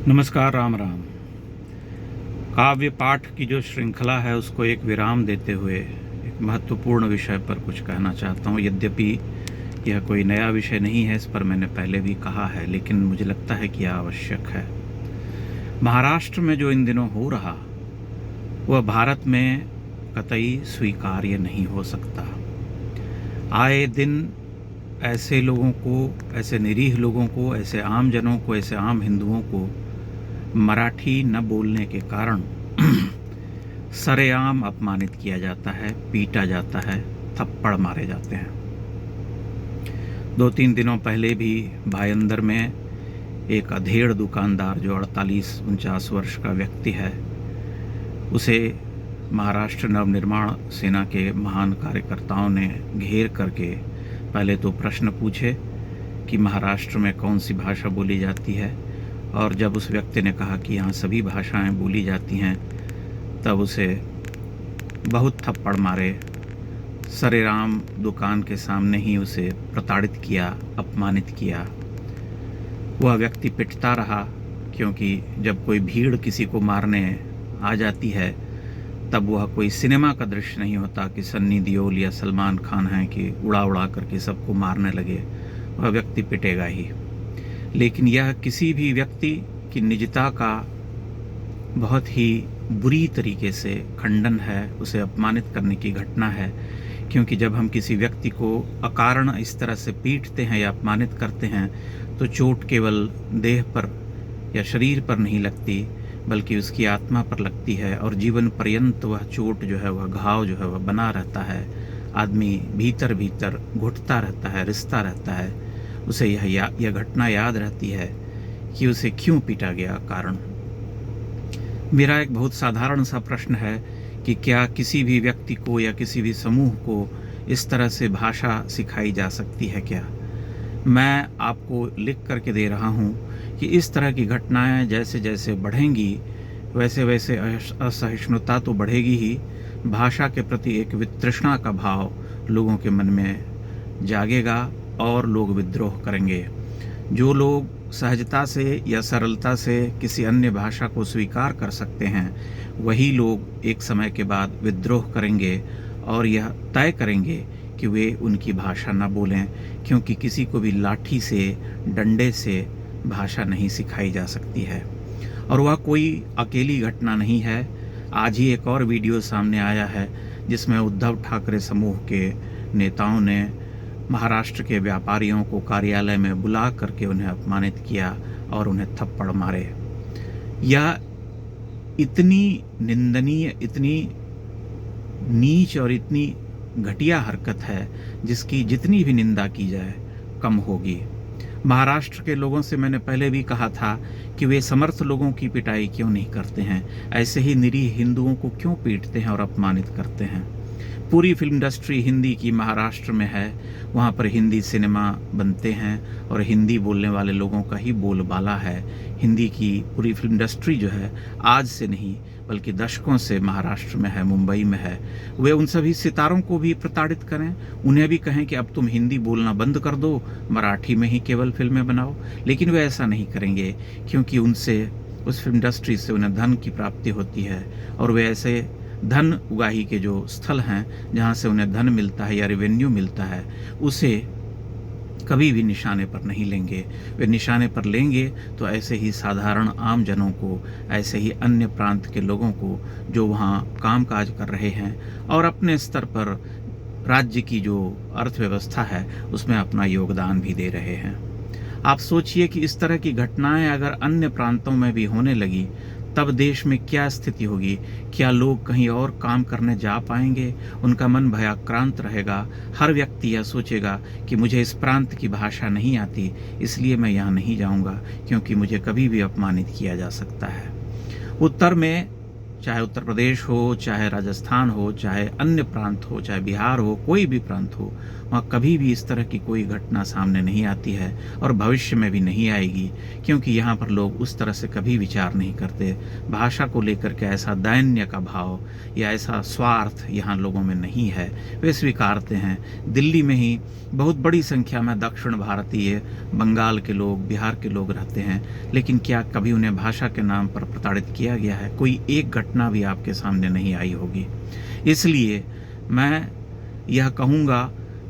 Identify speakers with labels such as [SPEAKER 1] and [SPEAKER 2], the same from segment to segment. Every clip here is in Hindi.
[SPEAKER 1] नमस्कार, राम राम। काव्य पाठ की जो श्रृंखला है उसको एक विराम देते हुए एक महत्वपूर्ण विषय पर कुछ कहना चाहता हूँ। यद्यपि यह कोई नया विषय नहीं है, इस पर मैंने पहले भी कहा है, लेकिन मुझे लगता है कि यह आवश्यक है। महाराष्ट्र में जो इन दिनों हो रहा वह भारत में कतई स्वीकार्य नहीं हो सकता। आए दिन ऐसे लोगों को, ऐसे निरीह लोगों को, ऐसे आम जनों को, ऐसे आम हिंदुओं को मराठी न बोलने के कारण सरेआम अपमानित किया जाता है, पीटा जाता है, थप्पड़ मारे जाते हैं। 2-3 दिनों पहले भी भायंदर में एक अधेड़ दुकानदार जो 48-49 वर्ष का व्यक्ति है, उसे महाराष्ट्र नवनिर्माण सेना के महान कार्यकर्ताओं ने घेर करके पहले तो प्रश्न पूछे कि महाराष्ट्र में कौन सी भाषा बोली जाती है, और जब उस व्यक्ति ने कहा कि यहाँ सभी भाषाएं बोली जाती हैं, तब उसे बहुत थप्पड़ मारे, सरेआम दुकान के सामने ही उसे प्रताड़ित किया, अपमानित किया। वह व्यक्ति पिटता रहा, क्योंकि जब कोई भीड़ किसी को मारने आ जाती है तब वह कोई सिनेमा का दृश्य नहीं होता कि सन्नी देओल या सलमान खान हैं कि उड़ा उड़ा करके सबको मारने लगे। वह व्यक्ति पिटेगा ही। लेकिन यह किसी भी व्यक्ति की निजता का बहुत ही बुरी तरीके से खंडन है, उसे अपमानित करने की घटना है। क्योंकि जब हम किसी व्यक्ति को अकारण इस तरह से पीटते हैं या अपमानित करते हैं तो चोट केवल देह पर या शरीर पर नहीं लगती, बल्कि उसकी आत्मा पर लगती है, और जीवन पर्यंत वह चोट जो है, वह घाव जो है वह बना रहता है। आदमी भीतर भीतर घुटता रहता है, रिसता रहता है। उसे यह घटना याद रहती है कि उसे क्यों पीटा गया कारण। मेरा एक बहुत साधारण सा प्रश्न है कि क्या किसी भी व्यक्ति को या किसी भी समूह को इस तरह से भाषा सिखाई जा सकती है क्या? मैं आपको लिख करके दे रहा हूँ कि इस तरह की घटनाएं जैसे जैसे बढ़ेंगी वैसे वैसे असहिष्णुता तो बढ़ेगी ही, भाषा के प्रति एक वितृष्णा का भाव लोगों के मन में जागेगा और लोग विद्रोह करेंगे। जो लोग सहजता से या सरलता से किसी अन्य भाषा को स्वीकार कर सकते हैं, वही लोग एक समय के बाद विद्रोह करेंगे और यह तय करेंगे कि वे उनकी भाषा न बोलें, क्योंकि किसी को भी लाठी से, डंडे से भाषा नहीं सिखाई जा सकती है। और वह कोई अकेली घटना नहीं है। आज ही एक और वीडियो सामने आया है जिसमें उद्धव ठाकरे समूह के नेताओं ने महाराष्ट्र के व्यापारियों को कार्यालय में बुला करके उन्हें अपमानित किया और उन्हें थप्पड़ मारे। यह इतनी निंदनीय, इतनी नीच और इतनी घटिया हरकत है जिसकी जितनी भी निंदा की जाए कम होगी। महाराष्ट्र के लोगों से मैंने पहले भी कहा था कि वे समर्थ लोगों की पिटाई क्यों नहीं करते हैं, ऐसे ही निरीह हिंदुओं को क्यों पीटते हैं और अपमानित करते हैं। पूरी फिल्म इंडस्ट्री हिंदी की महाराष्ट्र में है, वहाँ पर हिंदी सिनेमा बनते हैं और हिंदी बोलने वाले लोगों का ही बोलबाला है। हिंदी की पूरी फिल्म इंडस्ट्री जो है आज से नहीं बल्कि दशकों से महाराष्ट्र में है, मुंबई में है। वे उन सभी सितारों को भी प्रताड़ित करें, उन्हें भी कहें कि अब तुम हिंदी बोलना बंद कर दो, मराठी में ही केवल फिल्में बनाओ, लेकिन वे ऐसा नहीं करेंगे, क्योंकि उनसे, उस फिल्म इंडस्ट्री से उन्हें धन की प्राप्ति होती है, और वे ऐसे धन उगाही के जो स्थल हैं जहाँ से उन्हें धन मिलता है या रेवेन्यू मिलता है, उसे कभी भी निशाने पर नहीं लेंगे। वे निशाने पर लेंगे तो ऐसे ही साधारण आम जनों को, ऐसे ही अन्य प्रांत के लोगों को जो वहाँ कामकाज कर रहे हैं और अपने स्तर पर राज्य की जो अर्थव्यवस्था है उसमें अपना योगदान भी दे रहे हैं। आप सोचिए कि इस तरह की घटनाएं अगर अन्य प्रांतों में भी होने लगी तब देश में क्या स्थिति होगी। क्या लोग कहीं और काम करने जा पाएंगे? उनका मन भयाक्रांत रहेगा। हर व्यक्ति यह सोचेगा कि मुझे इस प्रांत की भाषा नहीं आती, इसलिए मैं यहाँ नहीं जाऊँगा, क्योंकि मुझे कभी भी अपमानित किया जा सकता है। उत्तर में चाहे उत्तर प्रदेश हो, चाहे राजस्थान हो, चाहे अन्य प्रांत हो, चाहे बिहार हो, कोई भी प्रांत हो, वहाँ कभी भी इस तरह की कोई घटना सामने नहीं आती है और भविष्य में भी नहीं आएगी, क्योंकि यहाँ पर लोग उस तरह से कभी विचार नहीं करते। भाषा को लेकर के ऐसा दैन्य का भाव या ऐसा स्वार्थ यहाँ लोगों में नहीं है, वे स्वीकारते हैं। दिल्ली में ही बहुत बड़ी संख्या में दक्षिण भारतीय, बंगाल के लोग, बिहार के लोग रहते हैं, लेकिन क्या कभी उन्हें भाषा के नाम पर प्रताड़ित किया गया है? कोई एक घटना भी आपके सामने नहीं आई होगी। इसलिए मैं यह कहूँगा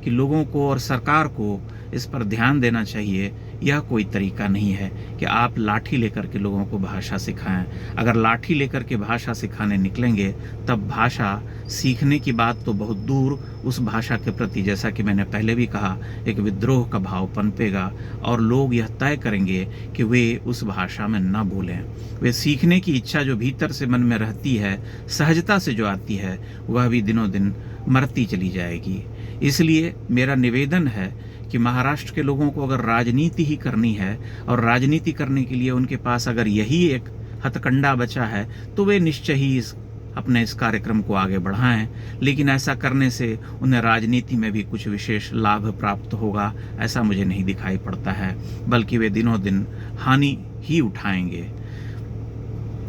[SPEAKER 1] कि लोगों को और सरकार को इस पर ध्यान देना चाहिए। यह कोई तरीका नहीं है कि आप लाठी लेकर के लोगों को भाषा सिखाएं। अगर लाठी लेकर के भाषा सिखाने निकलेंगे तब भाषा सीखने की बात तो बहुत दूर, उस भाषा के प्रति, जैसा कि मैंने पहले भी कहा, एक विद्रोह का भाव पनपेगा और लोग यह तय करेंगे कि वे उस भाषा में न बोलें। वे सीखने की इच्छा जो भीतर से मन में रहती है, सहजता से जो आती है, वह भी दिनों दिन मरती चली जाएगी। इसलिए मेरा निवेदन है कि महाराष्ट्र के लोगों को अगर राजनीति ही करनी है और राजनीति करने के लिए उनके पास अगर यही एक हथकंडा बचा है तो वे निश्चय ही अपने इस कार्यक्रम को आगे बढ़ाएं। लेकिन ऐसा करने से उन्हें राजनीति में भी कुछ विशेष लाभ प्राप्त होगा, ऐसा मुझे नहीं दिखाई पड़ता है, बल्कि वे दिनों दिन हानि ही उठाएंगे।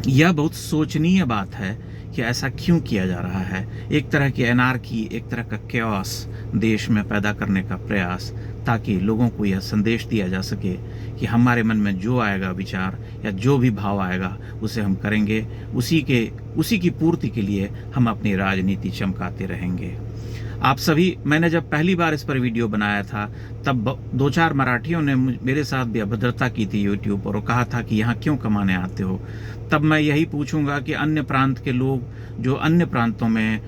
[SPEAKER 1] यह बहुत सोचनीय बात है कि ऐसा क्यों किया जा रहा है। एक तरह की एनार्की, एक तरह का कैओस देश में पैदा करने का प्रयास, ताकि लोगों को यह संदेश दिया जा सके कि हमारे मन में जो आएगा विचार या जो भी भाव आएगा उसे हम करेंगे, उसी की पूर्ति के लिए हम अपनी राजनीति चमकाते रहेंगे। आप सभी, मैंने जब पहली बार इस पर वीडियो बनाया था तब 2-4 मराठियों ने मेरे साथ भी अभद्रता की थी यूट्यूब पर और कहा था कि यहाँ क्यों कमाने आते हो। तब मैं यही पूछूंगा कि अन्य प्रांत के लोग जो अन्य प्रांतों में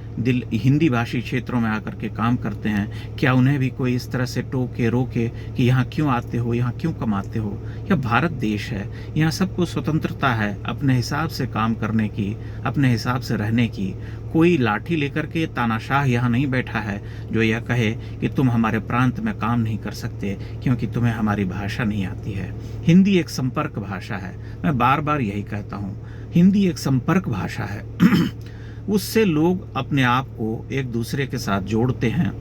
[SPEAKER 1] हिंदी भाषी क्षेत्रों में आकर के काम करते हैं, क्या उन्हें भी कोई इस तरह से टोके रोके कि यहाँ क्यों आते हो, यहाँ क्यों कमाते हो? यह भारत देश है, यहाँ सबको स्वतंत्रता है अपने हिसाब से काम करने की, अपने हिसाब से रहने की। कोई लाठी लेकर के तानाशाह यहाँ नहीं बैठा है जो यह कहे कि तुम हमारे प्रांत में काम नहीं कर सकते क्योंकि तुम्हें हमारी भाषा नहीं आती है। हिंदी एक संपर्क भाषा है, मैं बार बार यही कहता हूँ, हिंदी एक संपर्क भाषा है। उससे लोग अपने आप को एक दूसरे के साथ जोड़ते हैं।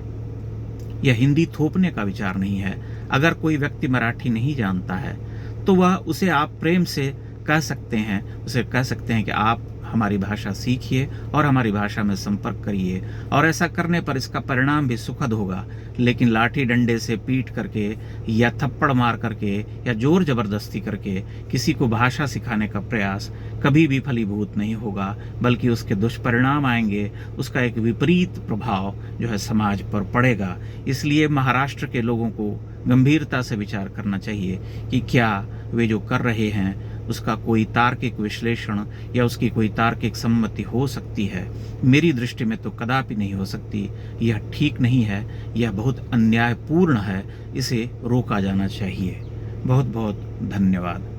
[SPEAKER 1] यह हिंदी थोपने का विचार नहीं है। अगर कोई व्यक्ति मराठी नहीं जानता है तो वह उसे आप प्रेम से कह सकते हैं, उसे कह सकते हैं कि आप हमारी भाषा सीखिए और हमारी भाषा में संपर्क करिए, और ऐसा करने पर इसका परिणाम भी सुखद होगा। लेकिन लाठी डंडे से पीट करके या थप्पड़ मार करके या जोर जबरदस्ती करके किसी को भाषा सिखाने का प्रयास कभी भी फलीभूत नहीं होगा, बल्कि उसके दुष्परिणाम आएंगे, उसका एक विपरीत प्रभाव जो है समाज पर पड़ेगा। इसलिए महाराष्ट्र के लोगों को गंभीरता से विचार करना चाहिए कि क्या वे जो कर रहे हैं उसका कोई तार्किक विश्लेषण या उसकी कोई तार्किक सम्मति हो सकती है। मेरी दृष्टि में तो कदापि नहीं हो सकती। यह ठीक नहीं है, यह बहुत अन्यायपूर्ण है, इसे रोका जाना चाहिए। बहुत बहुत धन्यवाद।